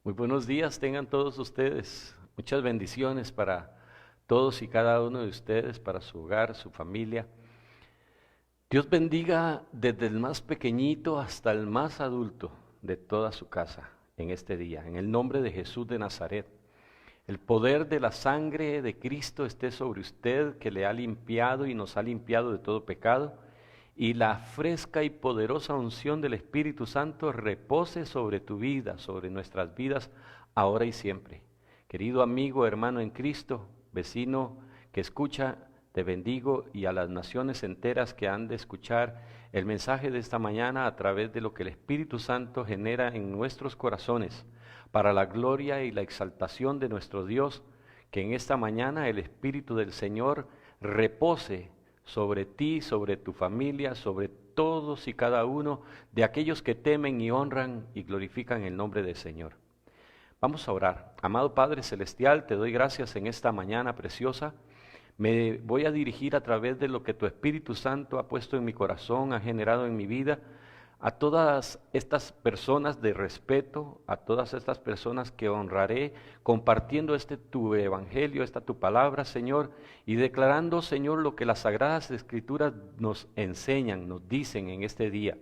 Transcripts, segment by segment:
Muy buenos días tengan todos ustedes. Muchas bendiciones para todos y cada uno de ustedes, para su hogar, su familia. Dios bendiga desde el más pequeñito hasta el más adulto de toda su casa en este día. En el nombre de Jesús de Nazaret. El poder de la sangre de Cristo esté sobre usted, que le ha limpiado y nos ha limpiado de todo pecado. Y la fresca y poderosa unción del Espíritu Santo repose sobre tu vida, sobre nuestras vidas, ahora y siempre. Querido amigo, hermano en Cristo, vecino que escucha, te bendigo, y a las naciones enteras que han de escuchar el mensaje de esta mañana a través de lo que el Espíritu Santo genera en nuestros corazones, para la gloria y la exaltación de nuestro Dios, que en esta mañana el Espíritu del Señor repose sobre ti, sobre tu familia, sobre todos y cada uno de aquellos que temen y honran y glorifican el nombre del Señor. Vamos a orar. Amado Padre Celestial, te doy gracias en esta mañana preciosa. Me voy a dirigir a través de lo que tu Espíritu Santo ha puesto en mi corazón, ha generado en mi vida, a todas estas personas de respeto, a todas estas personas que honraré, compartiendo tu evangelio, esta tu palabra, Señor, y declarando, Señor, lo que las Sagradas Escrituras nos enseñan, nos dicen en este día.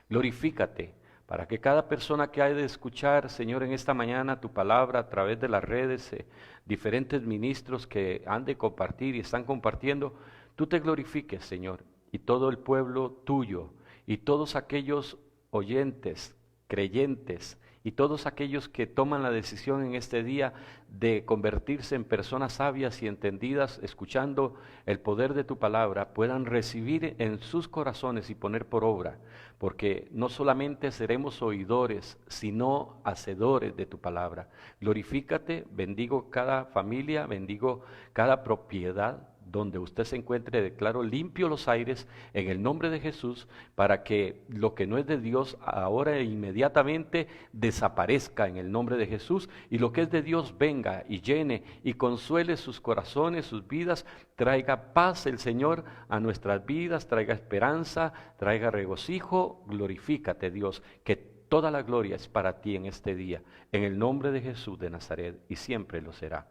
Glorifícate, para que cada persona que haya de escuchar, Señor, en esta mañana tu palabra a través de las redes, diferentes ministros que han de compartir y están compartiendo, tú te glorifiques, Señor, y todo el pueblo tuyo, y todos aquellos oyentes, creyentes, y todos aquellos que toman la decisión en este día de convertirse en personas sabias y entendidas, escuchando el poder de tu palabra, puedan recibir en sus corazones y poner por obra, porque no solamente seremos oidores, sino hacedores de tu palabra. Glorifícate, bendigo cada familia, bendigo cada propiedad donde usted se encuentre. Declaro limpio los aires en el nombre de Jesús, para que lo que no es de Dios ahora e inmediatamente desaparezca en el nombre de Jesús, y lo que es de Dios venga y llene y consuele sus corazones, sus vidas, traiga paz el Señor a nuestras vidas, traiga esperanza, traiga regocijo. Glorifícate, Dios, que toda la gloria es para ti en este día, en el nombre de Jesús de Nazaret, y siempre lo será.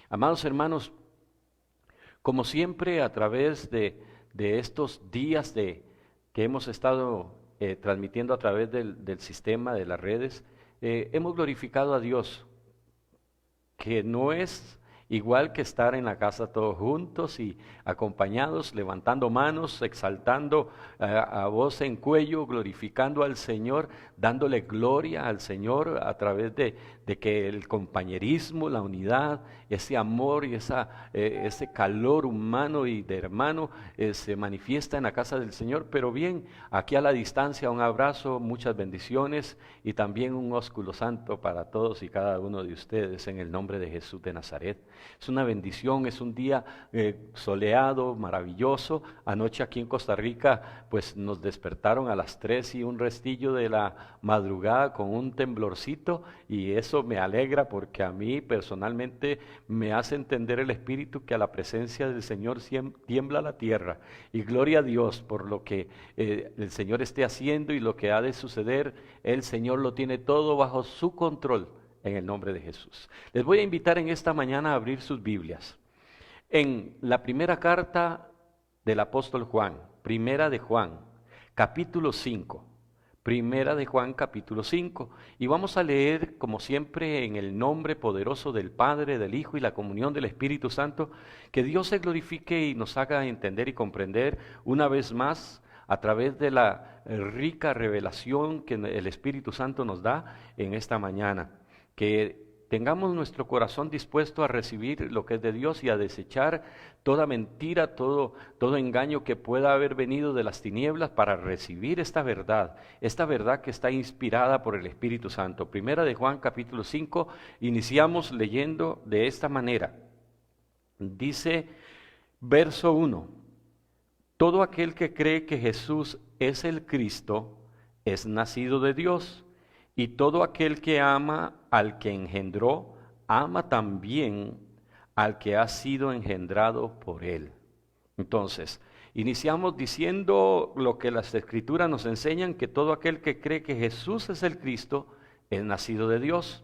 Amados hermanos, como siempre, a través de estos días que hemos estado transmitiendo a través del sistema de las redes, hemos glorificado a Dios, que no es igual que estar en la casa todos juntos y acompañados, levantando manos, exaltando a voz en cuello, glorificando al Señor, dándole gloria al Señor a través de que el compañerismo, la unidad, ese amor y ese calor humano y de hermano se manifiesta en la casa del Señor. Pero bien, aquí a la distancia, un abrazo, muchas bendiciones, y también un ósculo santo para todos y cada uno de ustedes en el nombre de Jesús de Nazaret. Es una bendición, es un día soleado, maravilloso. Anoche aquí en Costa Rica pues nos despertaron a las 3 y un restillo de la madrugada con un temblorcito, y eso me alegra, porque a mí personalmente me hace entender el Espíritu que a la presencia del Señor tiembla la tierra, y gloria a Dios por lo que el Señor esté haciendo y lo que ha de suceder. El Señor lo tiene todo bajo su control, en el nombre de Jesús. Les voy a invitar en esta mañana a abrir sus Biblias en la primera carta del apóstol Juan, primera de Juan, capítulo 5. Primera de Juan, capítulo 5. Y vamos a leer, como siempre, en el nombre poderoso del Padre, del Hijo y la comunión del Espíritu Santo. Que Dios se glorifique y nos haga entender y comprender una vez más, a través de la rica revelación que el Espíritu Santo nos da en esta mañana. Que tengamos nuestro corazón dispuesto a recibir lo que es de Dios y a desechar toda mentira, todo engaño que pueda haber venido de las tinieblas, para recibir esta verdad que está inspirada por el Espíritu Santo. Primera de Juan, capítulo 5, iniciamos leyendo de esta manera. Dice, verso 1, todo aquel que cree que Jesús es el Cristo es nacido de Dios. Y todo aquel que ama al que engendró, ama también al que ha sido engendrado por él. Entonces, iniciamos diciendo lo que las Escrituras nos enseñan, que todo aquel que cree que Jesús es el Cristo, es nacido de Dios.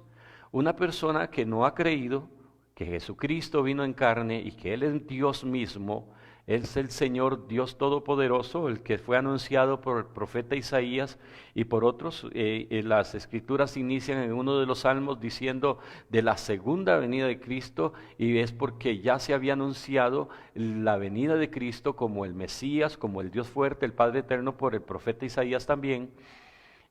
Una persona que no ha creído que Jesucristo vino en carne y que Él es Dios mismo, es el Señor Dios Todopoderoso, el que fue anunciado por el profeta Isaías y por otros. Las escrituras inician en uno de los salmos diciendo de la segunda venida de Cristo, y es porque ya se había anunciado la venida de Cristo como el Mesías, como el Dios fuerte, el Padre eterno, por el profeta Isaías también.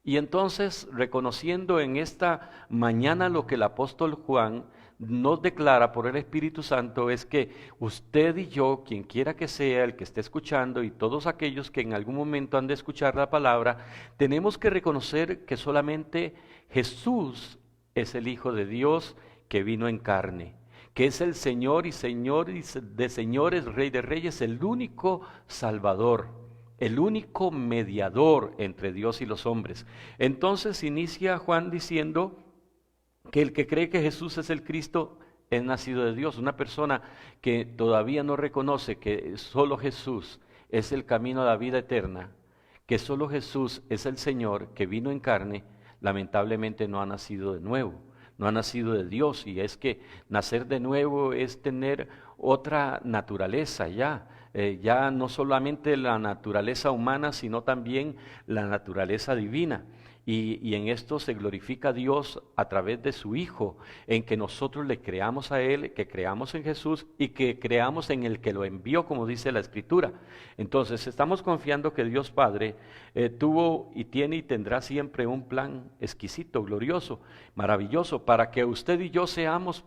Y entonces, reconociendo en esta mañana lo que el apóstol Juan nos declara por el Espíritu Santo, es que usted y yo, quien quiera que sea, el que esté escuchando, y todos aquellos que en algún momento han de escuchar la palabra, tenemos que reconocer que solamente Jesús es el Hijo de Dios que vino en carne, que es el Señor y Señor de señores, Rey de reyes, el único Salvador, el único mediador entre Dios y los hombres. Entonces inicia Juan diciendo que el que cree que Jesús es el Cristo es nacido de Dios. Una persona que todavía no reconoce que solo Jesús es el camino a la vida eterna, que solo Jesús es el Señor que vino en carne, lamentablemente no ha nacido de nuevo, no ha nacido de Dios. Y es que nacer de nuevo es tener otra naturaleza ya. Ya no solamente la naturaleza humana, sino también la naturaleza divina. Y en esto se glorifica a Dios a través de su Hijo, en que nosotros le creamos a Él, que creamos en Jesús y que creamos en el que lo envió, como dice la Escritura. Entonces estamos confiando que Dios Padre tuvo y tiene y tendrá siempre un plan exquisito, glorioso, maravilloso, para que usted y yo seamos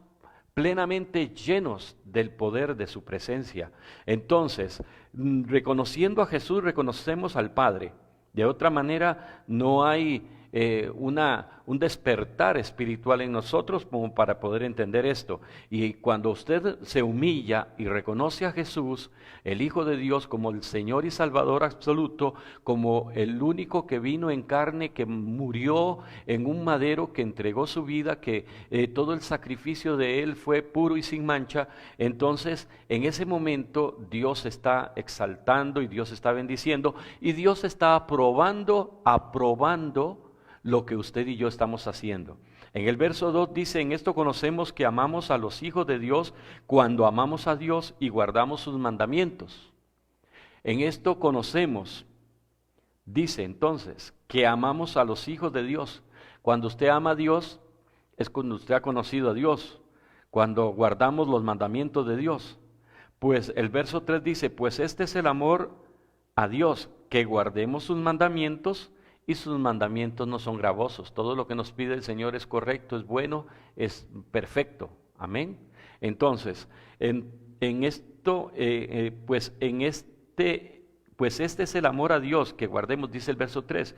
plenamente llenos del poder de su presencia. Entonces, reconociendo a Jesús, reconocemos al Padre. De otra manera, no hay un despertar espiritual en nosotros como para poder entender esto. Y cuando usted se humilla y reconoce a Jesús, el Hijo de Dios, como el Señor y Salvador absoluto, como el único que vino en carne, que murió en un madero, que entregó su vida, que todo el sacrificio de Él fue puro y sin mancha, entonces en ese momento Dios está exaltando y Dios está bendiciendo y Dios está aprobando lo que usted y yo estamos haciendo. En el verso 2 dice: en esto conocemos que amamos a los hijos de Dios cuando amamos a Dios y guardamos sus mandamientos. En esto conocemos, dice entonces, que amamos a los hijos de Dios. Cuando usted ama a Dios, es cuando usted ha conocido a Dios, cuando guardamos los mandamientos de Dios. Pues el verso 3 dice: pues este es el amor a Dios, que guardemos sus mandamientos, y sus mandamientos no son gravosos. Todo lo que nos pide el Señor es correcto, es bueno, es perfecto. Amén. Entonces, pues este es el amor a Dios, que guardemos, dice el verso 3,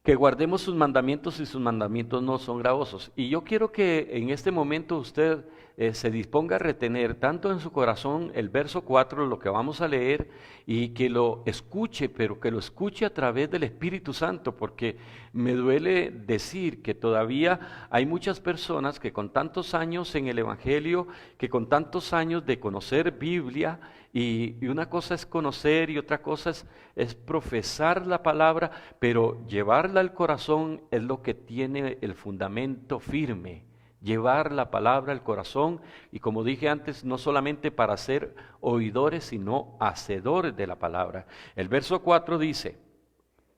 que guardemos sus mandamientos y sus mandamientos no son gravosos. Y yo quiero que en este momento usted se disponga a retener tanto en su corazón el verso 4, lo que vamos a leer, y que lo escuche, pero que lo escuche a través del Espíritu Santo, porque me duele decir que todavía hay muchas personas que con tantos años en el Evangelio, que con tantos años de conocer Biblia, y una cosa es conocer y otra cosa es profesar la palabra, pero llevarla al corazón es lo que tiene el fundamento firme. Llevar la palabra al corazón, y como dije antes, no solamente para ser oidores, sino hacedores de la palabra. El verso 4 dice,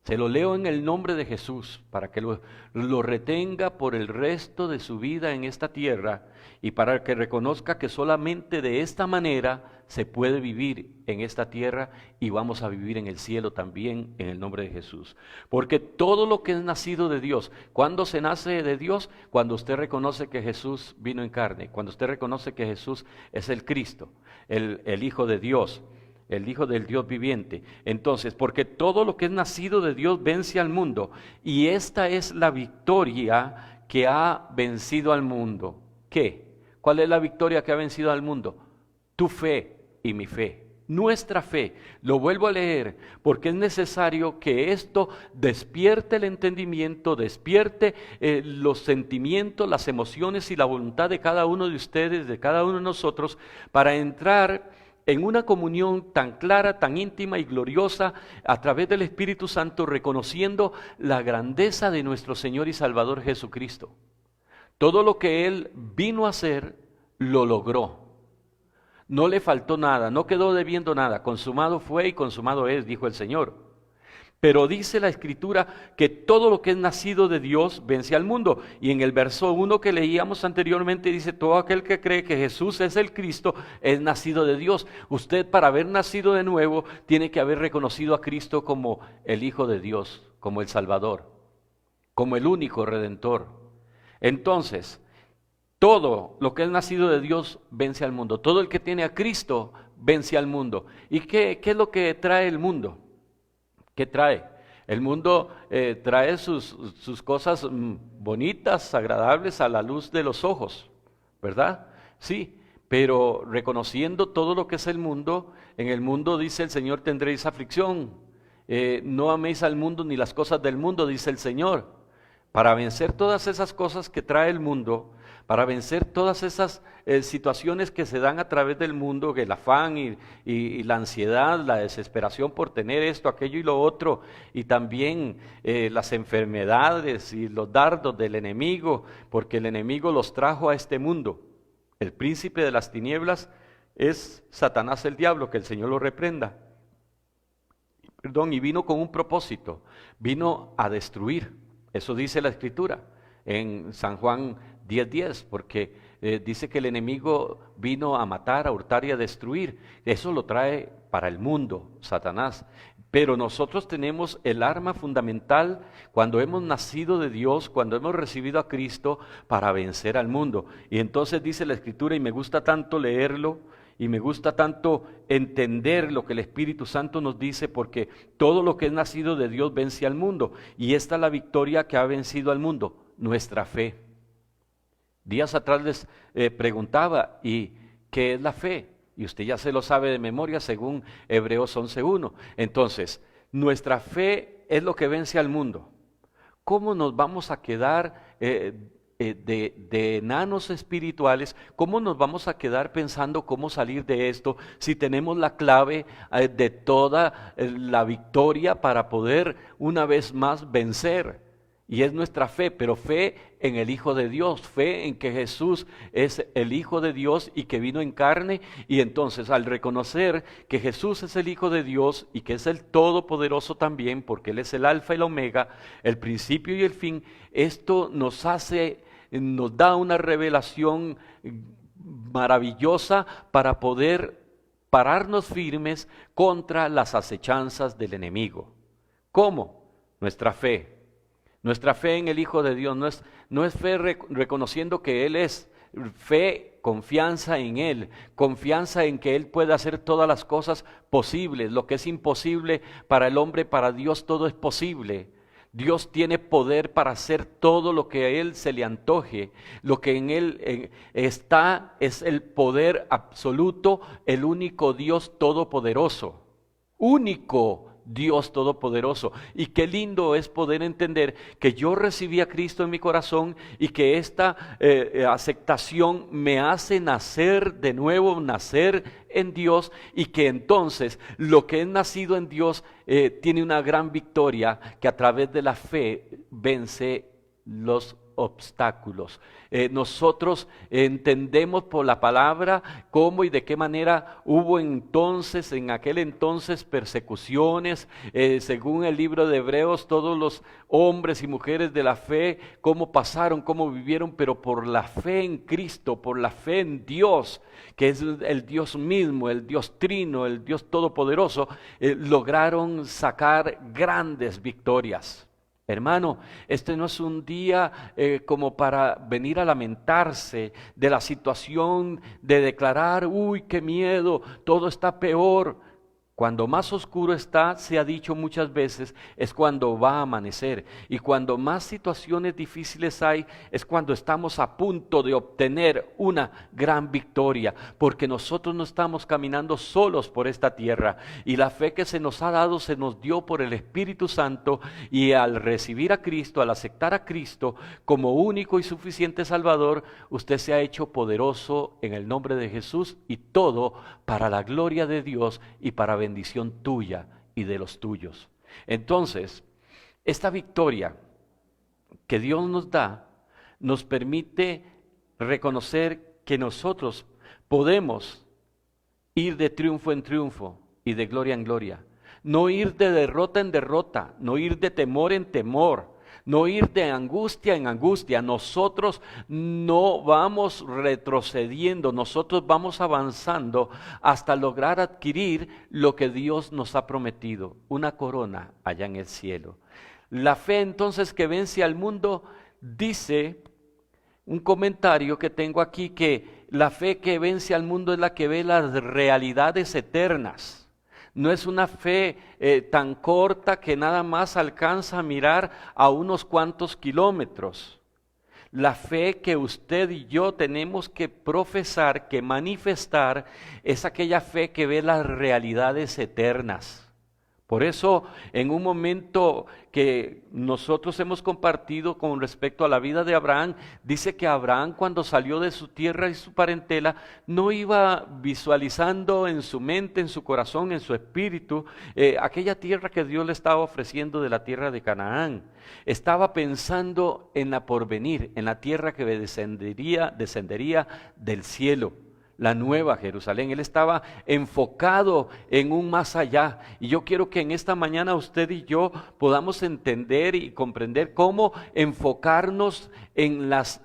se lo leo en el nombre de Jesús, para que lo retenga por el resto de su vida en esta tierra, y para que reconozca que solamente de esta manera se puede vivir en esta tierra, y vamos a vivir en el cielo también, en el nombre de Jesús. Porque todo lo que es nacido de Dios, ¿cuándo se nace de Dios? Cuando usted reconoce que Jesús vino en carne, cuando usted reconoce que Jesús es el Cristo, el Hijo de Dios, el Hijo del Dios viviente. Entonces, porque todo lo que es nacido de Dios vence al mundo, y esta es la victoria que ha vencido al mundo. ¿Qué? ¿Cuál es la victoria que ha vencido al mundo? Tu fe y mi fe. Nuestra fe. Lo vuelvo a leer, porque es necesario que esto despierte el entendimiento, despierte los sentimientos, las emociones y la voluntad de cada uno de ustedes, de cada uno de nosotros, para entrar en una comunión tan clara, tan íntima y gloriosa a través del Espíritu Santo, reconociendo la grandeza de nuestro Señor y Salvador Jesucristo. Todo lo que Él vino a hacer, lo logró. No le faltó nada, no quedó debiendo nada. Consumado fue y consumado es, dijo el Señor. Pero dice la Escritura que todo lo que es nacido de Dios vence al mundo. Y en el verso 1 que leíamos anteriormente dice, todo aquel que cree que Jesús es el Cristo es nacido de Dios. Usted, para haber nacido de nuevo, tiene que haber reconocido a Cristo como el Hijo de Dios, como el Salvador, como el único Redentor. Entonces, todo lo que es nacido de Dios vence al mundo. Todo el que tiene a Cristo vence al mundo. ¿Y qué es lo que trae el mundo? ¿Qué trae? El mundo trae sus cosas bonitas, agradables a la luz de los ojos, ¿verdad? Sí, pero reconociendo todo lo que es el mundo, en el mundo dice el Señor tendréis aflicción. No améis al mundo ni las cosas del mundo, dice el Señor. Para vencer todas esas cosas que trae el mundo, para vencer todas esas situaciones que se dan a través del mundo, el afán y la ansiedad, la desesperación por tener esto, aquello y lo otro, y también las enfermedades y los dardos del enemigo, porque el enemigo los trajo a este mundo. El príncipe de las tinieblas es Satanás el diablo, que el Señor lo reprenda. Y vino con un propósito, vino a destruir. Eso dice la Escritura en San Juan 10:10, porque dice que el enemigo vino a matar, a hurtar y a destruir. Eso lo trae para el mundo, Satanás. Pero nosotros tenemos el arma fundamental cuando hemos nacido de Dios, cuando hemos recibido a Cristo para vencer al mundo. Y entonces dice la Escritura, y me gusta tanto leerlo, y me gusta tanto entender lo que el Espíritu Santo nos dice, porque todo lo que es nacido de Dios vence al mundo. Y esta es la victoria que ha vencido al mundo, nuestra fe. Días atrás les preguntaba, ¿y qué es la fe? Y usted ya se lo sabe de memoria según Hebreos 11:1. Entonces, nuestra fe es lo que vence al mundo. ¿Cómo nos vamos a quedar de enanos espirituales? ¿Cómo nos vamos a quedar pensando cómo salir de esto si tenemos la clave de toda la victoria para poder una vez más vencer? Y es nuestra fe, pero fe en el Hijo de Dios, fe en que Jesús es el Hijo de Dios y que vino en carne. Y entonces al reconocer que Jesús es el Hijo de Dios y que es el Todopoderoso también, porque Él es el Alfa y el Omega, el principio y el fin, esto nos da una revelación maravillosa para poder pararnos firmes contra las acechanzas del enemigo. ¿Cómo? Nuestra fe. Nuestra fe en el Hijo de Dios no es fe reconociendo que Él es, fe, confianza en Él, confianza en que Él puede hacer todas las cosas posibles. Lo que es imposible para el hombre, para Dios todo es posible. Dios tiene poder para hacer todo lo que a Él se le antoje. Lo que en Él está es el poder absoluto, el único Dios todopoderoso. Único Dios Todopoderoso. Y qué lindo es poder entender que yo recibí a Cristo en mi corazón y que esta aceptación me hace nacer de nuevo, nacer en Dios, y que entonces lo que es nacido en Dios tiene una gran victoria que a través de la fe vence los obstáculos. Nosotros entendemos por la palabra cómo y de qué manera hubo entonces, en aquel entonces, persecuciones, según el libro de Hebreos, todos los hombres y mujeres de la fe, cómo pasaron, cómo vivieron, pero por la fe en Cristo, por la fe en Dios, que es el Dios mismo, el Dios trino, el Dios todopoderoso, lograron sacar grandes victorias. Hermano, este no es un día como para venir a lamentarse de la situación, de declarar, uy, qué miedo, todo está peor. Cuando más oscuro está, se ha dicho muchas veces, es cuando va a amanecer. Y cuando más situaciones difíciles hay, es cuando estamos a punto de obtener una gran victoria. Porque nosotros no estamos caminando solos por esta tierra. Y la fe que se nos ha dado, se nos dio por el Espíritu Santo. Y al recibir a Cristo, al aceptar a Cristo como único y suficiente Salvador, usted se ha hecho poderoso en el nombre de Jesús. Y todo para la gloria de Dios y para bendición tuya y de los tuyos. Entonces, esta victoria que Dios nos da, nos permite reconocer que nosotros podemos ir de triunfo en triunfo y de gloria en gloria. No ir de derrota en derrota, no ir de temor en temor, no ir de angustia en angustia. Nosotros no vamos retrocediendo, nosotros vamos avanzando hasta lograr adquirir lo que Dios nos ha prometido, una corona allá en el cielo. La fe entonces que vence al mundo, dice un comentario que tengo aquí, que la fe que vence al mundo es la que ve las realidades eternas. No es una fe tan corta que nada más alcanza a mirar a unos cuantos kilómetros. La fe que usted y yo tenemos que profesar, que manifestar, es aquella fe que ve las realidades eternas. Por eso, en un momento que nosotros hemos compartido con respecto a la vida de Abraham, dice que Abraham, cuando salió de su tierra y su parentela, no iba visualizando en su mente, en su corazón, en su espíritu, aquella tierra que Dios le estaba ofreciendo de la tierra de Canaán. Estaba pensando en la porvenir, en la tierra que descendería del cielo, la nueva Jerusalén. Él estaba enfocado en un más allá. Y yo quiero que en esta mañana usted y yo podamos entender y comprender cómo enfocarnos en las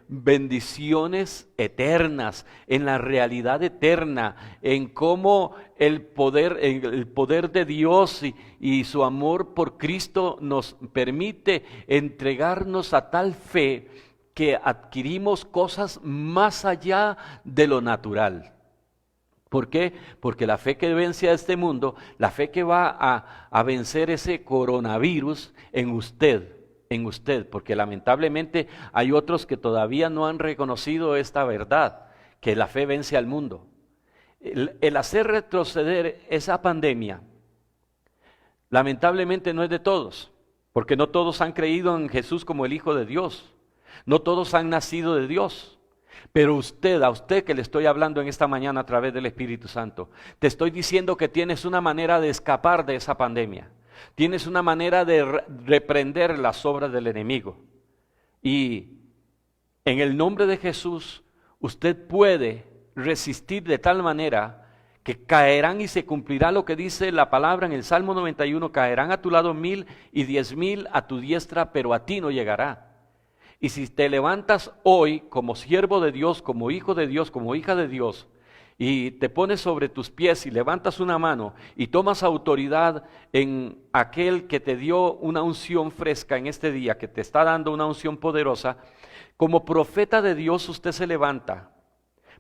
bendiciones eternas, en la realidad eterna, en cómo el poder de Dios y su amor por Cristo nos permite entregarnos a tal fe que adquirimos cosas más allá de lo natural. ¿Por qué? Porque la fe que vence a este mundo, la fe que va a vencer ese coronavirus en usted, porque lamentablemente hay otros que todavía no han reconocido esta verdad, que la fe vence al mundo. El hacer retroceder esa pandemia, lamentablemente no es de todos, porque no todos han creído en Jesús como el Hijo de Dios. No todos han nacido de Dios, pero a usted que le estoy hablando en esta mañana a través del Espíritu Santo, te estoy diciendo que tienes una manera de escapar de esa pandemia, tienes una manera de reprender las obras del enemigo. Y en el nombre de Jesús, usted puede resistir de tal manera que caerán y se cumplirá lo que dice la palabra en el Salmo 91, caerán a tu lado 1000 y 10,000 a tu diestra, pero a ti no llegará. Y si te levantas hoy como siervo de Dios, como hijo de Dios, como hija de Dios, y te pones sobre tus pies y levantas una mano y tomas autoridad en aquel que te dio una unción fresca en este día, que te está dando una unción poderosa, como profeta de Dios usted se levanta.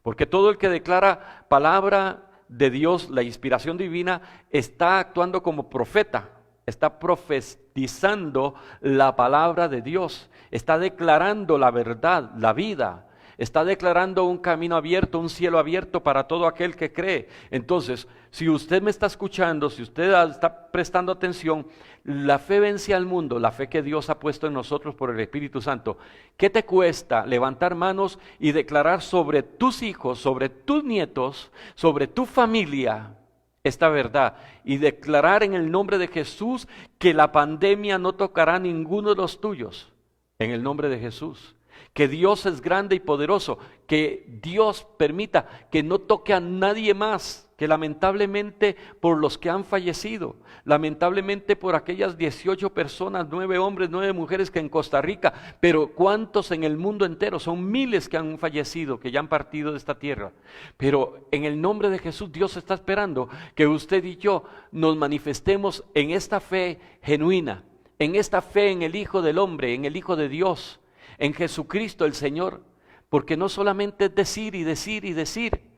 Porque todo el que declara palabra de Dios, la inspiración divina, está actuando como profeta. Está profetizando la palabra de Dios, está declarando la verdad, la vida, está declarando un camino abierto, un cielo abierto para todo aquel que cree. Entonces, si usted me está escuchando, si usted está prestando atención, la fe vence al mundo, la fe que Dios ha puesto en nosotros por el Espíritu Santo. ¿Qué te cuesta levantar manos y declarar sobre tus hijos, sobre tus nietos, sobre tu familia esta verdad, y declarar en el nombre de Jesús que la pandemia no tocará a ninguno de los tuyos, en el nombre de Jesús? Que Dios es grande y poderoso, que Dios permita que no toque a nadie más, que lamentablemente por los que han fallecido, lamentablemente por aquellas 18 personas, 9 hombres, 9 mujeres que en Costa Rica, pero ¿cuántos en el mundo entero? Son miles que han fallecido, que ya han partido de esta tierra. Pero en el nombre de Jesús, Dios está esperando que usted y yo nos manifestemos en esta fe genuina, en esta fe en el Hijo del Hombre, en el Hijo de Dios, en Jesucristo el Señor, porque no solamente es decir y decir y decir,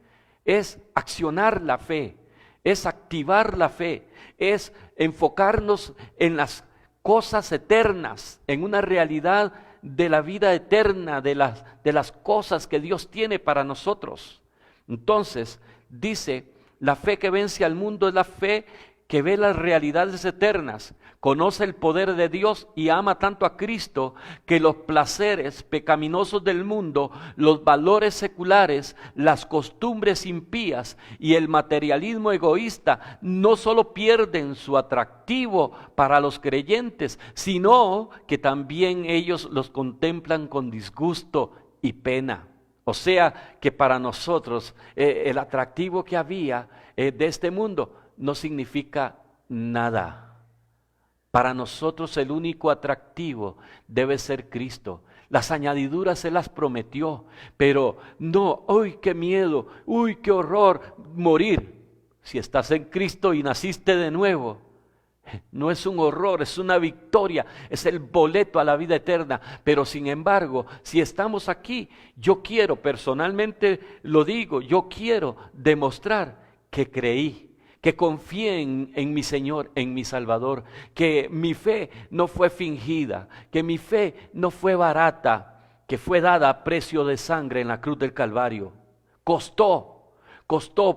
es accionar la fe, es activar la fe, es enfocarnos en las cosas eternas, en una realidad de la vida eterna, de las cosas que Dios tiene para nosotros. Entonces, dice, la fe que vence al mundo es la fe que ve las realidades eternas, conoce el poder de Dios y ama tanto a Cristo que los placeres pecaminosos del mundo, los valores seculares, las costumbres impías y el materialismo egoísta no solo pierden su atractivo para los creyentes, sino que también ellos los contemplan con disgusto y pena. O sea que para nosotros el atractivo que había de este mundo no significa nada. Para nosotros el único atractivo debe ser Cristo. Las añadiduras Él las prometió, pero no, ¡uy, qué miedo! ¡Uy, qué horror! Morir. Si estás en Cristo y naciste de nuevo, no es un horror, es una victoria, es el boleto a la vida eterna. Pero sin embargo, si estamos aquí, yo quiero, personalmente lo digo, yo quiero demostrar que creí, que confié en mi Señor, en mi Salvador, que mi fe no fue fingida, que mi fe no fue barata, que fue dada a precio de sangre en la cruz del Calvario. Costó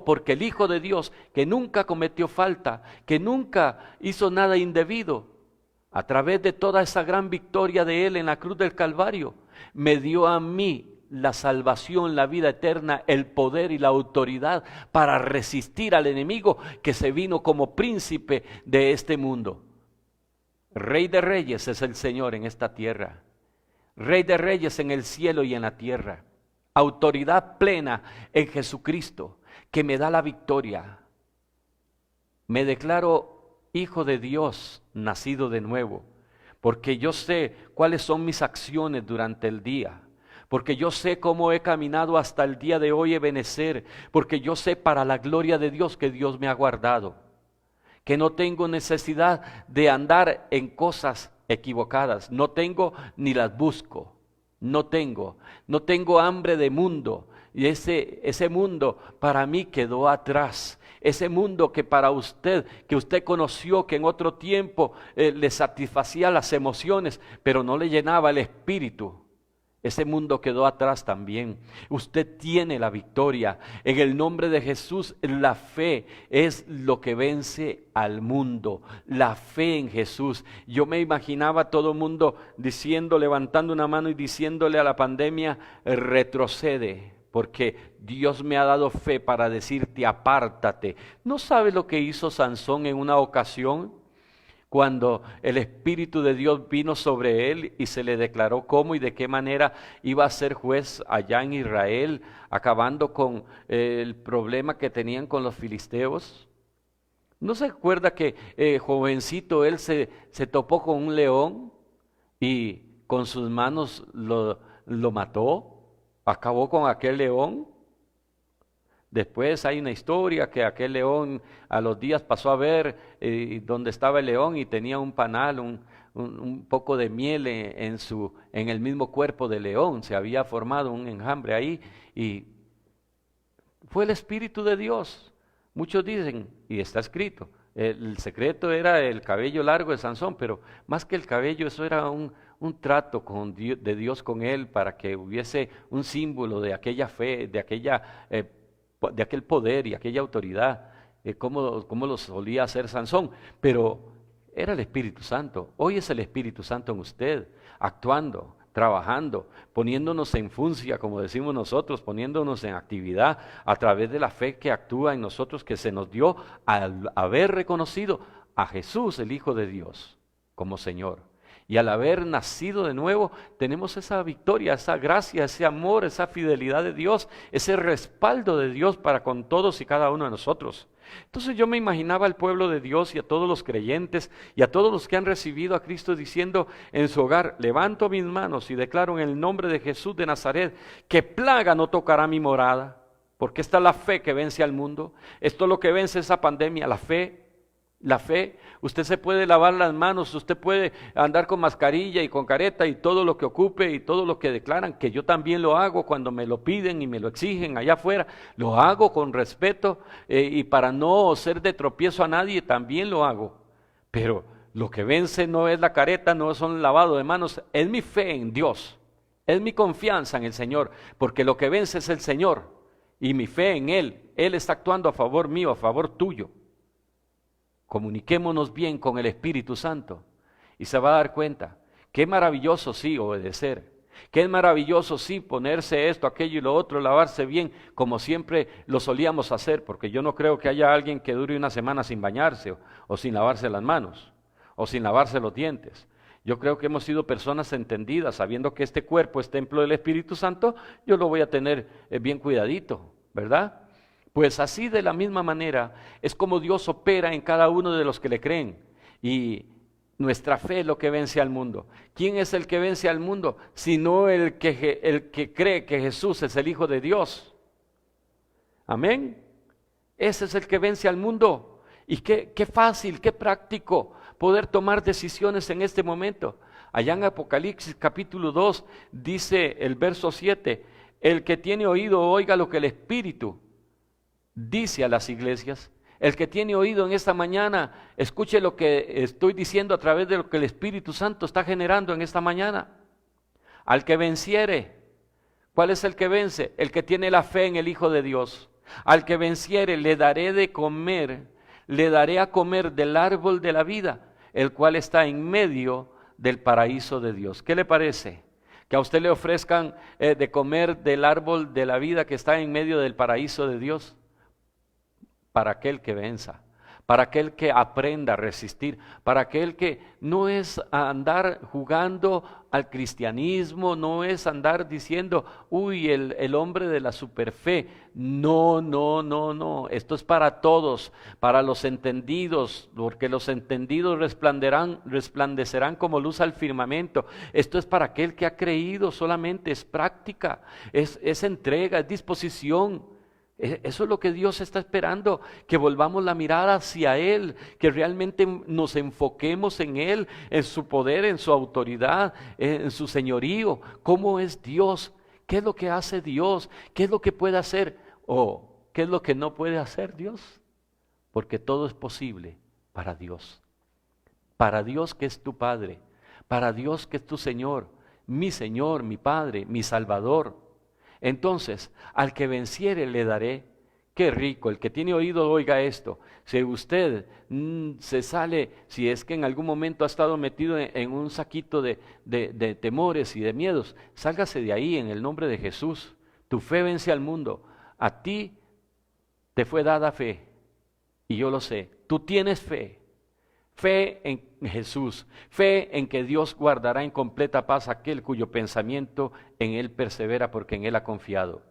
porque el Hijo de Dios, que nunca cometió falta, que nunca hizo nada indebido, a través de toda esa gran victoria de Él en la cruz del Calvario, me dio a mí la salvación, la vida eterna, el poder y la autoridad para resistir al enemigo que se vino como príncipe de este mundo. Rey de reyes es el Señor en esta tierra, Rey de reyes en el cielo y en la tierra, autoridad plena en Jesucristo que me da la victoria. Me declaro hijo de Dios, nacido de nuevo, porque yo sé cuáles son mis acciones durante el día, porque yo sé cómo he caminado hasta el día de hoy Ebenecer, porque yo sé para la gloria de Dios que Dios me ha guardado, que no tengo necesidad de andar en cosas equivocadas, no tengo ni las busco, no tengo hambre de mundo, y ese mundo para mí quedó atrás. Ese mundo que para usted, que usted conoció, que en otro tiempo le satisfacía las emociones, pero no le llenaba el espíritu, ese mundo quedó atrás también. Usted tiene la victoria. En el nombre de Jesús, la fe es lo que vence al mundo. La fe en Jesús. Yo me imaginaba a todo el mundo diciendo, levantando una mano y diciéndole a la pandemia, retrocede, porque Dios me ha dado fe para decirte, apártate. ¿No sabe lo que hizo Sansón en una ocasión? Cuando el Espíritu de Dios vino sobre él y se le declaró cómo y de qué manera iba a ser juez allá en Israel, acabando con el problema que tenían con los filisteos. ¿No se acuerda que jovencito él se topó con un león y con sus manos lo mató? Acabó con aquel león. Después hay una historia que aquel león a los días pasó a ver donde estaba el león y tenía un panal, un poco de miel en el mismo cuerpo del león. Se había formado un enjambre ahí y fue el Espíritu de Dios. Muchos dicen, y está escrito, el secreto era el cabello largo de Sansón, pero más que el cabello, eso era un trato de Dios con él para que hubiese un símbolo de aquella fe, de aquel poder y aquella autoridad, como lo solía hacer Sansón. Pero era el Espíritu Santo. Hoy es el Espíritu Santo en usted, actuando, trabajando, poniéndonos en funcia, como decimos nosotros, poniéndonos en actividad a través de la fe que actúa en nosotros, que se nos dio al haber reconocido a Jesús, el Hijo de Dios, como Señor. Y al haber nacido de nuevo, tenemos esa victoria, esa gracia, ese amor, esa fidelidad de Dios, ese respaldo de Dios para con todos y cada uno de nosotros. Entonces yo me imaginaba al pueblo de Dios y a todos los creyentes y a todos los que han recibido a Cristo diciendo en su hogar, levanto mis manos y declaro en el nombre de Jesús de Nazaret que plaga no tocará mi morada, porque esta es la fe que vence al mundo. Esto es lo que vence esa pandemia, la fe. La fe, usted se puede lavar las manos, usted puede andar con mascarilla y con careta y todo lo que ocupe y todo lo que declaran, que yo también lo hago cuando me lo piden y me lo exigen allá afuera, lo hago con respeto y para no ser de tropiezo a nadie también lo hago, pero lo que vence no es la careta, no son el lavado de manos, es mi fe en Dios, es mi confianza en el Señor, porque lo que vence es el Señor y mi fe en Él está actuando a favor mío, a favor tuyo. comuniquémonos bien con el Espíritu Santo y se va a dar cuenta. Qué maravilloso sí obedecer. Qué maravilloso sí ponerse esto, aquello y lo otro, lavarse bien, como siempre lo solíamos hacer, porque yo no creo que haya alguien que dure una semana sin bañarse o sin lavarse las manos o sin lavarse los dientes. Yo creo que hemos sido personas entendidas, sabiendo que este cuerpo es templo del Espíritu Santo, yo lo voy a tener bien cuidadito, ¿verdad? Pues así de la misma manera es como Dios opera en cada uno de los que le creen. Y nuestra fe es lo que vence al mundo. ¿Quién es el que vence al mundo? Sino el que cree que Jesús es el Hijo de Dios. Amén. Ese es el que vence al mundo. Y qué fácil, qué práctico poder tomar decisiones en este momento. Allá en Apocalipsis capítulo 2 dice el verso 7, el que tiene oído oiga lo que el Espíritu dice a las iglesias. El que tiene oído en esta mañana, escuche lo que estoy diciendo a través de lo que el Espíritu Santo está generando en esta mañana. Al que venciere, ¿cuál es el que vence? El que tiene la fe en el Hijo de Dios. Al que venciere le daré de comer, le daré a comer del árbol de la vida, el cual está en medio del paraíso de Dios. ¿Qué le parece? Que a usted le ofrezcan de comer del árbol de la vida que está en medio del paraíso de Dios. Para aquel que venza, para aquel que aprenda a resistir, para aquel que no es andar jugando al cristianismo, no es andar diciendo, uy, el hombre de la superfe. No, no, no, no, esto es para todos, para los entendidos, porque los entendidos resplandecerán como luz al firmamento. Esto es para aquel que ha creído, solamente es práctica, es entrega, es disposición. Eso es lo que Dios está esperando, que volvamos la mirada hacia Él, que realmente nos enfoquemos en Él, en su poder, en su autoridad, en su señorío. ¿Cómo es Dios? ¿Qué es lo que hace Dios? ¿Qué es lo que puede hacer? ¿O qué es lo que no puede hacer Dios? Porque todo es posible para Dios. Para Dios que es tu Padre, para Dios que es tu Señor, mi Padre, mi Salvador. Entonces, al que venciere le daré. Qué rico, el que tiene oído oiga esto. Si usted se sale, si es que en algún momento ha estado metido en un saquito de temores y de miedos, sálgase de ahí en el nombre de Jesús. Tu fe vence al mundo. A ti te fue dada fe, y yo lo sé. Tú tienes fe. Fe en Jesús, fe en que Dios guardará en completa paz aquel cuyo pensamiento en Él persevera porque en Él ha confiado.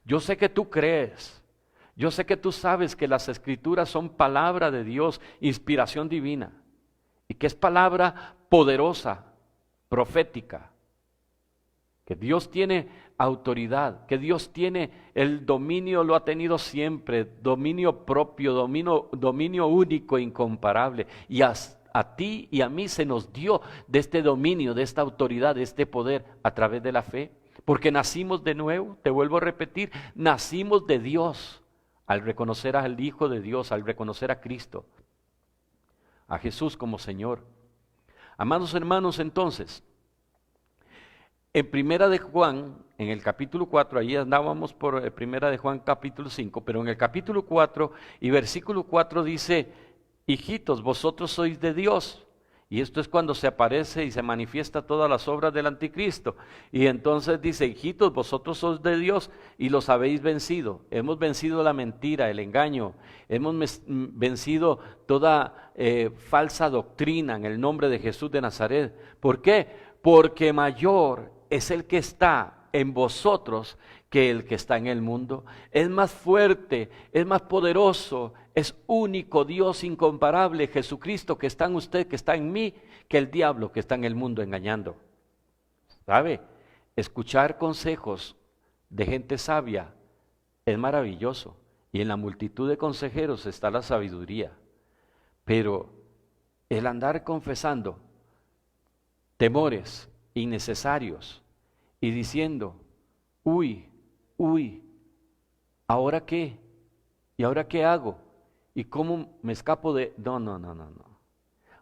Yo sé que tú crees, yo sé que tú sabes que las Escrituras son palabra de Dios, inspiración divina, y que es palabra poderosa, profética, que Dios tiene autoridad, que Dios tiene el dominio, lo ha tenido siempre, dominio propio, dominio único, incomparable, y a ti y a mí se nos dio de este dominio, de esta autoridad, de este poder a través de la fe, porque nacimos de nuevo, te vuelvo a repetir, nacimos de Dios al reconocer al Hijo de Dios, al reconocer a Cristo, a Jesús como Señor. Amados hermanos, entonces, en Primera de Juan, en el capítulo 4, ahí andábamos por Primera de Juan capítulo 5, pero en el capítulo 4 y versículo 4 dice, hijitos, vosotros sois de Dios. Y esto es cuando se aparece y se manifiesta todas las obras del anticristo. Y entonces dice, hijitos, vosotros sois de Dios y los habéis vencido. Hemos vencido la mentira, el engaño. Hemos vencido toda falsa doctrina en el nombre de Jesús de Nazaret. ¿Por qué? Porque mayor es el que está en vosotros que el que está en el mundo. Es más fuerte, es más poderoso, es único, Dios incomparable, Jesucristo que está en usted, que está en mí, que el diablo que está en el mundo engañando. ¿Sabe? Escuchar consejos de gente sabia es maravilloso, y en la multitud de consejeros está la sabiduría. Pero el andar confesando temores innecesarios y diciendo, uy, ¿ahora qué? ¿Y ahora qué hago? ¿Y cómo me escapo de...? No.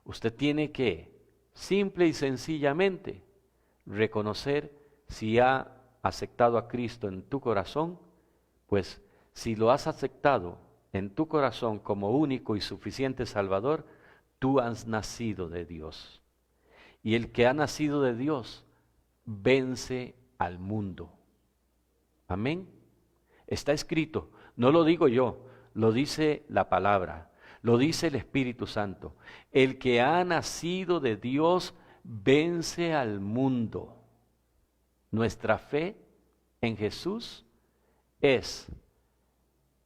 Usted tiene que, simple y sencillamente, reconocer si ha aceptado a Cristo en tu corazón. Pues si lo has aceptado, en tu corazón como único y suficiente Salvador, tú has nacido de Dios. Y el que ha nacido de Dios vence al mundo. Amén. Está escrito, no lo digo yo, lo dice la palabra, lo dice el Espíritu Santo. El que ha nacido de Dios vence al mundo. Nuestra fe en Jesús es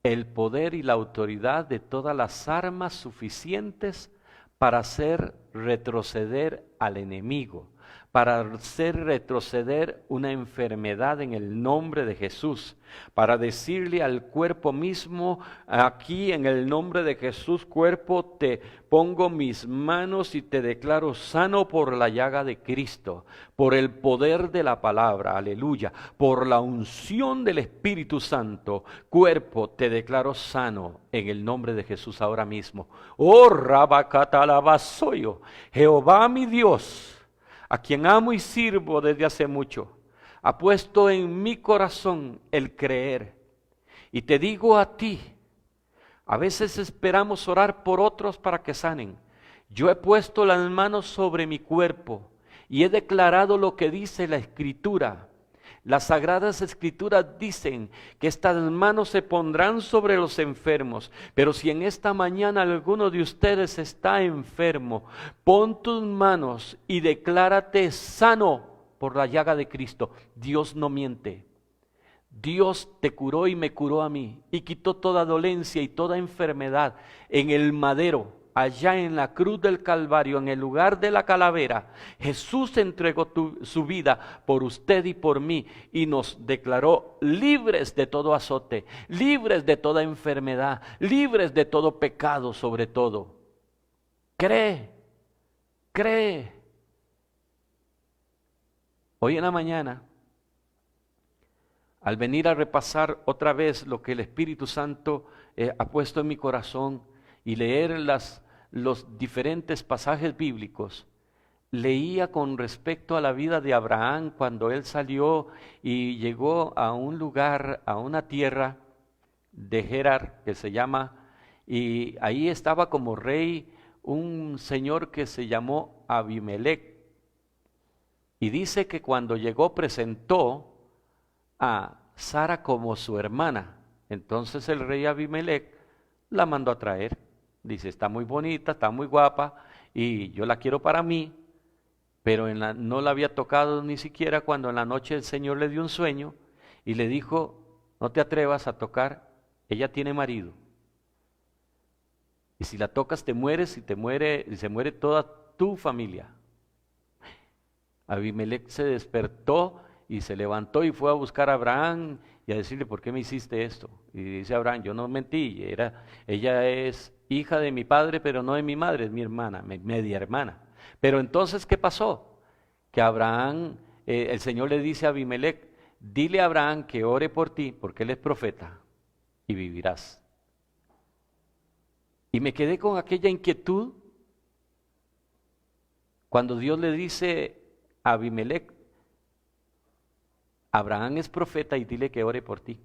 el poder y la autoridad de todas las armas suficientes para hacer retroceder al enemigo, para hacer retroceder una enfermedad en el nombre de Jesús, para decirle al cuerpo mismo, aquí en el nombre de Jesús, cuerpo, te pongo mis manos y te declaro sano por la llaga de Cristo, por el poder de la palabra, aleluya, por la unción del Espíritu Santo, cuerpo, te declaro sano en el nombre de Jesús ahora mismo. Oh, Rabacatalabasoyo, Jehová mi Dios, a quien amo y sirvo desde hace mucho, ha puesto en mi corazón el creer. Y te digo a ti, a veces esperamos orar por otros para que sanen. Yo he puesto las manos sobre mi cuerpo y he declarado lo que dice la Escritura. Las Sagradas Escrituras dicen que estas manos se pondrán sobre los enfermos, pero si en esta mañana alguno de ustedes está enfermo, pon tus manos y declárate sano por la llaga de Cristo. Dios no miente. Dios te curó y me curó a mí y quitó toda dolencia y toda enfermedad en el madero. Allá en la cruz del Calvario, en el lugar de la calavera, Jesús entregó su vida por usted y por mí y nos declaró libres de todo azote, libres de toda enfermedad, libres de todo pecado sobre todo. Cree. Hoy en la mañana, al venir a repasar otra vez lo que el Espíritu Santo ha puesto en mi corazón, y leer los diferentes pasajes bíblicos, leía con respecto a la vida de Abraham cuando él salió y llegó a un lugar, a una tierra de Gerar, que se llama, y ahí estaba como rey un señor que se llamó Abimelec. Y dice que cuando llegó presentó a Sara como su hermana. Entonces el rey Abimelec la mandó a traer. Dice, está muy bonita, está muy guapa y yo la quiero para mí, pero no la había tocado ni siquiera cuando en la noche el Señor le dio un sueño y le dijo, no te atrevas a tocar, ella tiene marido. Y si la tocas te mueres y se muere toda tu familia. Abimelec se despertó y se levantó y fue a buscar a Abraham y a decirle, ¿por qué me hiciste esto? Y dice Abraham, yo no mentí, ella es hija de mi padre, pero no de mi madre, es mi hermana, media hermana. Pero entonces, ¿qué pasó? Que Abraham, el Señor le dice a Abimelec, dile a Abraham que ore por ti, porque él es profeta, y vivirás. Y me quedé con aquella inquietud, cuando Dios le dice a Abimelec, Abraham es profeta y dile que ore por ti.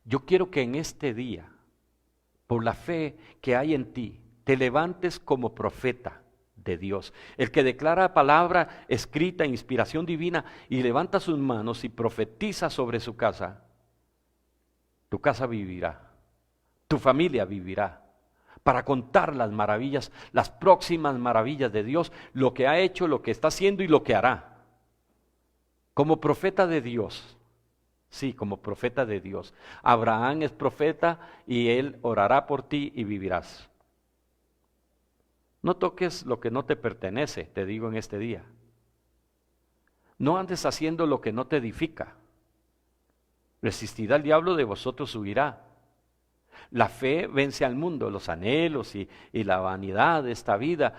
Yo quiero que en este día, por la fe que hay en ti, te levantes como profeta de Dios. El que declara palabra escrita, inspiración divina, y levanta sus manos y profetiza sobre su casa. Tu casa vivirá, tu familia vivirá, para contar las maravillas, las próximas maravillas de Dios, lo que ha hecho, lo que está haciendo y lo que hará. Como profeta de Dios. Sí, como profeta de Dios. Abraham es profeta y él orará por ti y vivirás. No toques lo que no te pertenece, te digo en este día. No andes haciendo lo que no te edifica. Resistid al diablo, de vosotros huirá. La fe vence al mundo, los anhelos y la vanidad de esta vida,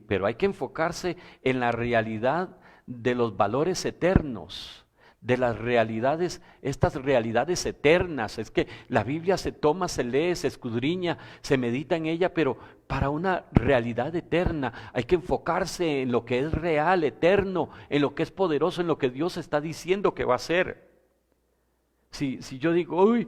pero hay que enfocarse en la realidad de los valores eternos, de las realidades, estas realidades eternas. Es que la Biblia se toma, se lee, se escudriña, se medita en ella, pero para una realidad eterna hay que enfocarse en lo que es real, eterno, en lo que es poderoso, en lo que Dios está diciendo que va a ser. Si yo digo, uy,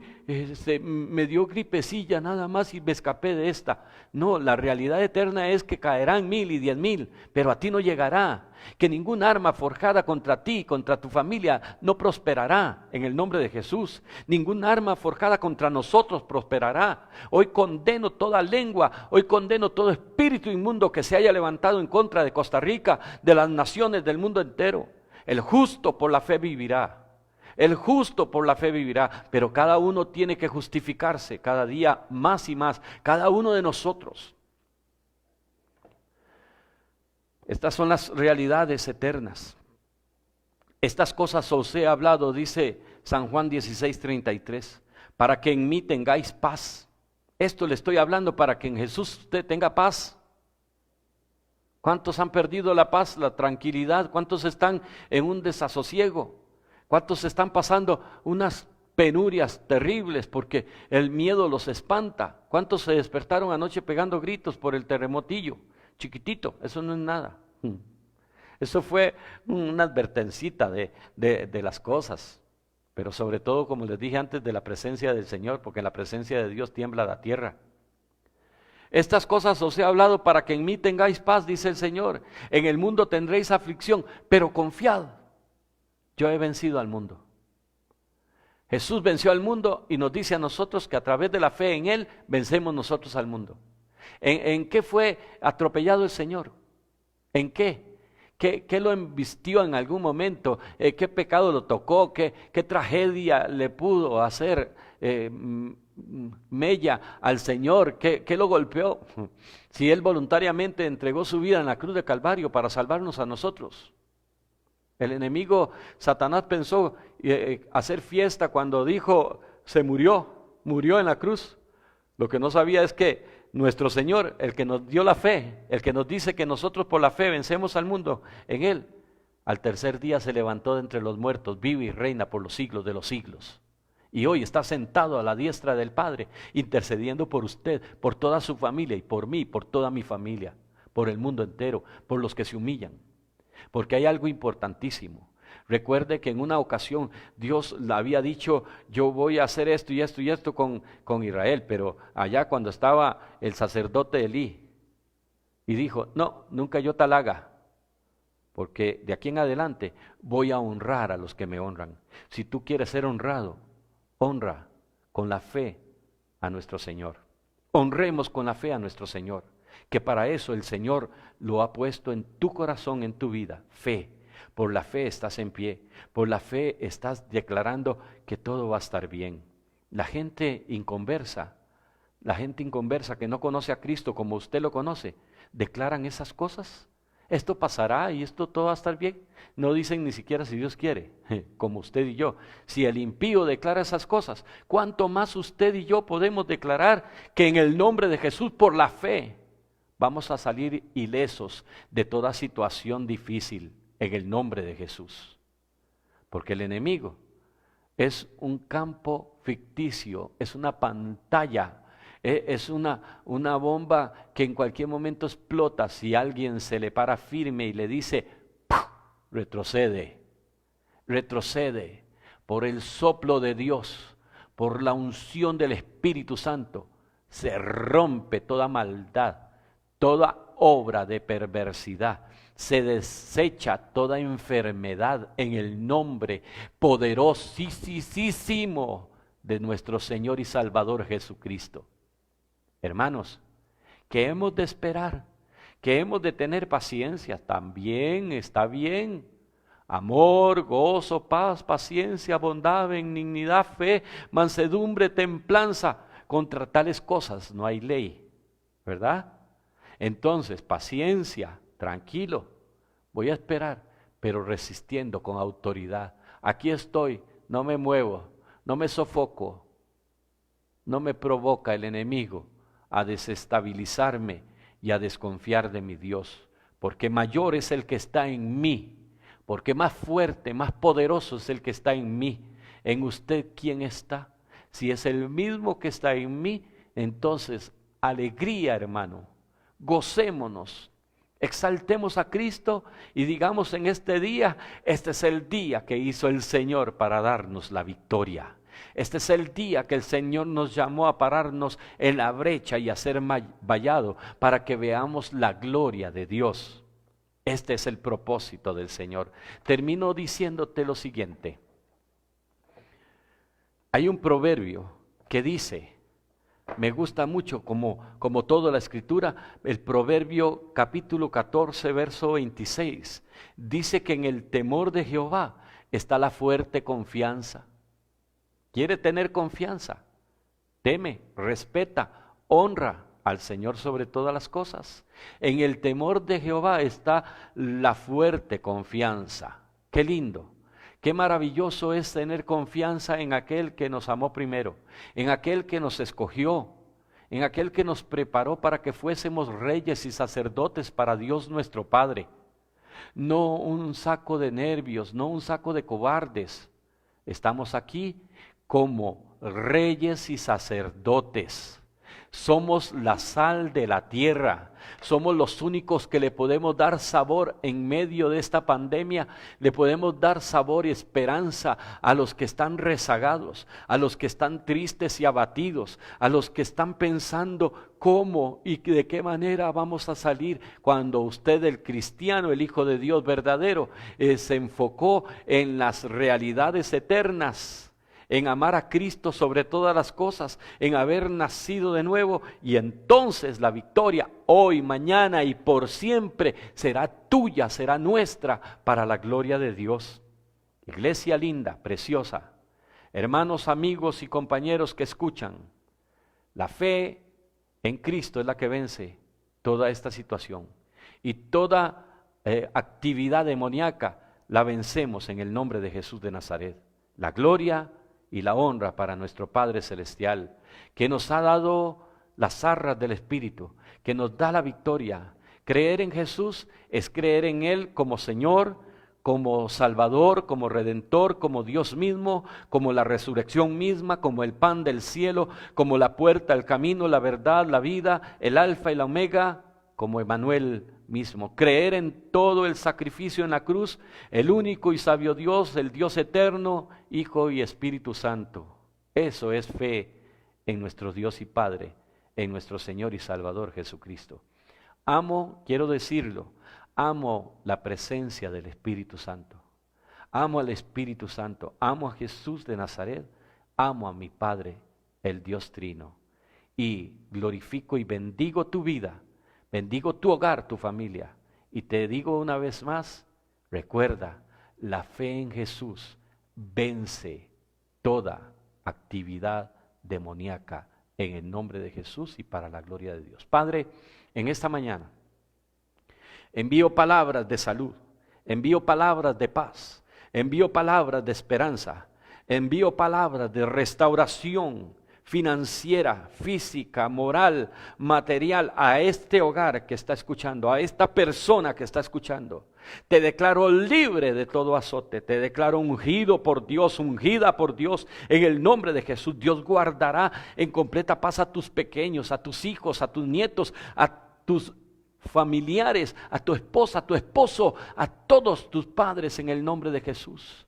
me dio gripecilla nada más y me escapé de esta. No, la realidad eterna es que caerán 1000 y 10,000, pero a ti no llegará. Que ningún arma forjada contra ti, contra tu familia, no prosperará en el nombre de Jesús. Ningún arma forjada contra nosotros prosperará. Hoy condeno toda lengua, hoy condeno todo espíritu inmundo que se haya levantado en contra de Costa Rica, de las naciones del mundo entero. El justo por la fe vivirá. El justo por la fe vivirá, pero cada uno tiene que justificarse cada día más y más, cada uno de nosotros. Estas son las realidades eternas. Estas cosas os he hablado, dice San Juan 16:33, para que en mí tengáis paz. Esto le estoy hablando para que en Jesús usted tenga paz. ¿Cuántos han perdido la paz, la tranquilidad? ¿Cuántos están en un desasosiego? ¿Cuántos están pasando unas penurias terribles porque el miedo los espanta? ¿Cuántos se despertaron anoche pegando gritos por el terremotillo? Chiquitito, eso no es nada. Eso fue una advertencita de las cosas. Pero sobre todo, como les dije antes, de la presencia del Señor, porque en la presencia de Dios tiembla la tierra. Estas cosas os he hablado para que en mí tengáis paz, dice el Señor. En el mundo tendréis aflicción, pero confiad. Yo he vencido al mundo. Jesús venció al mundo y nos dice a nosotros que a través de la fe en Él vencemos nosotros al mundo. ¿En qué fue atropellado el Señor? ¿En qué? ¿Qué lo embistió en algún momento? ¿Qué pecado lo tocó? ¿Qué tragedia le pudo hacer mella al Señor? ¿Qué lo golpeó? Si Él voluntariamente entregó su vida en la cruz de Calvario para salvarnos a nosotros. El enemigo, Satanás, pensó hacer fiesta cuando dijo, murió en la cruz. Lo que no sabía es que nuestro Señor, el que nos dio la fe, el que nos dice que nosotros por la fe vencemos al mundo, en Él, al tercer día se levantó de entre los muertos, vive y reina por los siglos de los siglos. Y hoy está sentado a la diestra del Padre, intercediendo por usted, por toda su familia y por mí, por toda mi familia, por el mundo entero, por los que se humillan. Porque hay algo importantísimo. Recuerde que en una ocasión Dios le había dicho, yo voy a hacer esto y esto y esto con Israel, pero allá cuando estaba el sacerdote Elí, y dijo, no, nunca yo tal haga, porque de aquí en adelante voy a honrar a los que me honran. Si tú quieres ser honrado, honra con la fe a nuestro Señor. Honremos con la fe a nuestro Señor. Que para eso el Señor lo ha puesto en tu corazón, en tu vida, fe. Por la fe estás en pie, por la fe estás declarando que todo va a estar bien. La gente inconversa que no conoce a Cristo como usted lo conoce, declaran esas cosas. Esto pasará y esto todo va a estar bien. No dicen ni siquiera si Dios quiere, como usted y yo. Si el impío declara esas cosas, ¿cuánto más usted y yo podemos declarar que en el nombre de Jesús, por la fe, vamos a salir ilesos de toda situación difícil en el nombre de Jesús? Porque el enemigo es un campo ficticio, es una pantalla, es una bomba que en cualquier momento explota si alguien se le para firme y le dice, retrocede, retrocede, por el soplo de Dios, por la unción del Espíritu Santo, se rompe toda maldad, toda obra de perversidad, se desecha toda enfermedad en el nombre poderosísimo de nuestro Señor y Salvador Jesucristo. Hermanos, que hemos de esperar, que hemos de tener paciencia, también está bien. Amor, gozo, paz, paciencia, bondad, benignidad, fe, mansedumbre, templanza. Contra tales cosas no hay ley, ¿verdad? Entonces, paciencia, tranquilo, voy a esperar, pero resistiendo con autoridad. Aquí estoy, no me muevo, no me sofoco, no me provoca el enemigo a desestabilizarme y a desconfiar de mi Dios, porque mayor es el que está en mí, porque más fuerte, más poderoso es el que está en mí. En usted, ¿quién está? Si es el mismo que está en mí, entonces alegría, hermano, gocémonos, exaltemos a Cristo y digamos en este día, este es el día que hizo el Señor para darnos la victoria. Este es el día que el Señor nos llamó a pararnos en la brecha y a ser vallado para que veamos la gloria de Dios. Este es el propósito del Señor. Termino diciéndote lo siguiente. Hay un proverbio que dice, me gusta mucho como toda la escritura, el proverbio capítulo 14, verso 26. Dice que en el temor de Jehová está la fuerte confianza. ¿Quiere tener confianza? Teme, respeta, honra al Señor sobre todas las cosas. En el temor de Jehová está la fuerte confianza. Qué lindo. Qué maravilloso es tener confianza en aquel que nos amó primero, en aquel que nos escogió, en aquel que nos preparó para que fuésemos reyes y sacerdotes para Dios nuestro Padre. No un saco de nervios, no un saco de cobardes. Estamos aquí como reyes y sacerdotes. Somos la sal de la tierra. Somos los únicos que le podemos dar sabor en medio de esta pandemia. Le podemos dar sabor y esperanza a los que están rezagados, a los que están tristes y abatidos, a los que están pensando cómo y de qué manera vamos a salir, cuando usted, el cristiano, el Hijo de Dios verdadero, se enfocó en las realidades eternas, en amar a Cristo sobre todas las cosas, en haber nacido de nuevo, y entonces la victoria hoy, mañana y por siempre será tuya, será nuestra para la gloria de Dios. Iglesia linda, preciosa, hermanos, amigos y compañeros que escuchan, la fe en Cristo es la que vence toda esta situación, y toda actividad demoníaca la vencemos en el nombre de Jesús de Nazaret. La gloria y la honra para nuestro Padre Celestial, que nos ha dado las arras del Espíritu, que nos da la victoria. Creer en Jesús es creer en Él como Señor, como Salvador, como Redentor, como Dios mismo, como la resurrección misma, como el pan del cielo, como la puerta, el camino, la verdad, la vida, el alfa y la omega, como Emmanuel mismo. Creer en todo el sacrificio en la cruz, el único y sabio Dios, el Dios eterno, Hijo y Espíritu Santo. Eso es fe en nuestro Dios y Padre, en nuestro Señor y Salvador Jesucristo. Quiero decirlo, amo la presencia del Espíritu Santo. Amo al Espíritu Santo, amo a Jesús de Nazaret, amo a mi Padre, el Dios Trino. Y glorifico y bendigo tu vida. Bendigo tu hogar, tu familia. Y te digo una vez más, recuerda, la fe en Jesús vence toda actividad demoníaca en el nombre de Jesús y para la gloria de Dios. Padre, en esta mañana envío palabras de salud, envío palabras de paz, envío palabras de esperanza, envío palabras de restauración financiera, física, moral, material a este hogar que está escuchando, a esta persona que está escuchando. Te declaro libre de todo azote, te declaro ungido por Dios, ungida por Dios, en el nombre de Jesús. Dios guardará en completa paz a tus pequeños, a tus hijos, a tus nietos, a tus familiares, a tu esposa, a tu esposo, a todos tus padres en el nombre de Jesús.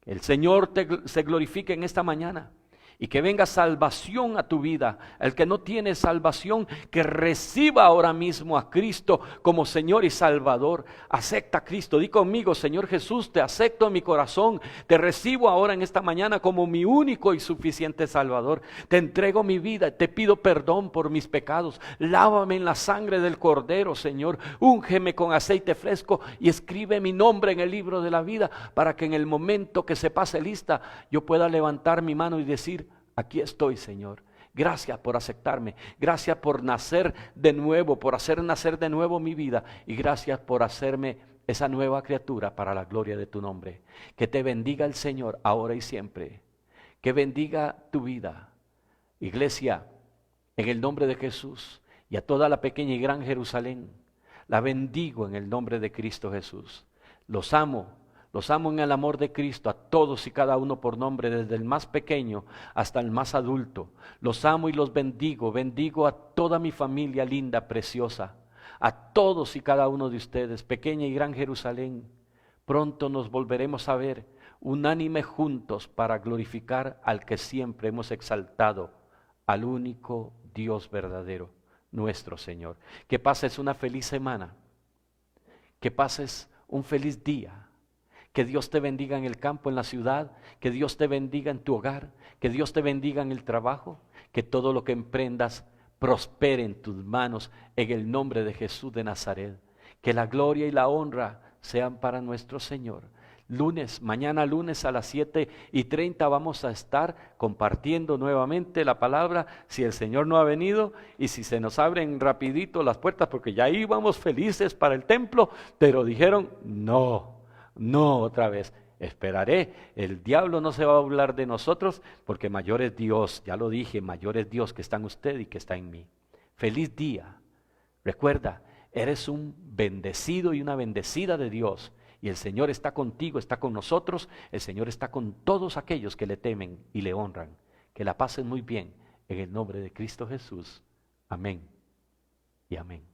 El Señor se glorifique en esta mañana. Y que venga salvación a tu vida. El que no tiene salvación, que reciba ahora mismo a Cristo como Señor y Salvador. Acepta a Cristo. Di conmigo: Señor Jesús, te acepto en mi corazón. Te recibo ahora en esta mañana como mi único y suficiente Salvador. Te entrego mi vida. Te pido perdón por mis pecados. Lávame en la sangre del Cordero, Señor. Úngeme con aceite fresco y escribe mi nombre en el libro de la vida, para que en el momento que se pase lista, yo pueda levantar mi mano y decir: aquí estoy, Señor. Gracias por aceptarme. Gracias por nacer de nuevo, por hacer nacer de nuevo mi vida. Y gracias por hacerme esa nueva criatura para la gloria de tu nombre. Que te bendiga el Señor ahora y siempre. Que bendiga tu vida. Iglesia, en el nombre de Jesús y a toda la pequeña y gran Jerusalén, la bendigo en el nombre de Cristo Jesús. Los amo en el amor de Cristo, a todos y cada uno por nombre, desde el más pequeño hasta el más adulto. Los amo y los bendigo. Bendigo a toda mi familia linda, preciosa, a todos y cada uno de ustedes, pequeña y gran Jerusalén. Pronto nos volveremos a ver. unánime juntos para glorificar al que siempre hemos exaltado, al único Dios verdadero, nuestro Señor. Que pases una feliz semana, que pases un feliz día, que Dios te bendiga en el campo, en la ciudad, que Dios te bendiga en tu hogar, que Dios te bendiga en el trabajo, que todo lo que emprendas prospere en tus manos en el nombre de Jesús de Nazaret. Que la gloria y la honra sean para nuestro Señor. Mañana lunes a las 7:30 vamos a estar compartiendo nuevamente la palabra, si el Señor no ha venido y si se nos abren rapidito las puertas, porque ya íbamos felices para el templo, pero dijeron no otra vez. Esperaré, el diablo no se va a burlar de nosotros, porque mayor es Dios, ya lo dije, mayor es Dios que está en usted y que está en mí. Feliz día. Recuerda, eres un bendecido y una bendecida de Dios, y el Señor está contigo, está con nosotros, el Señor está con todos aquellos que le temen y le honran. Que la pasen muy bien en el nombre de Cristo Jesús. Amén y amén.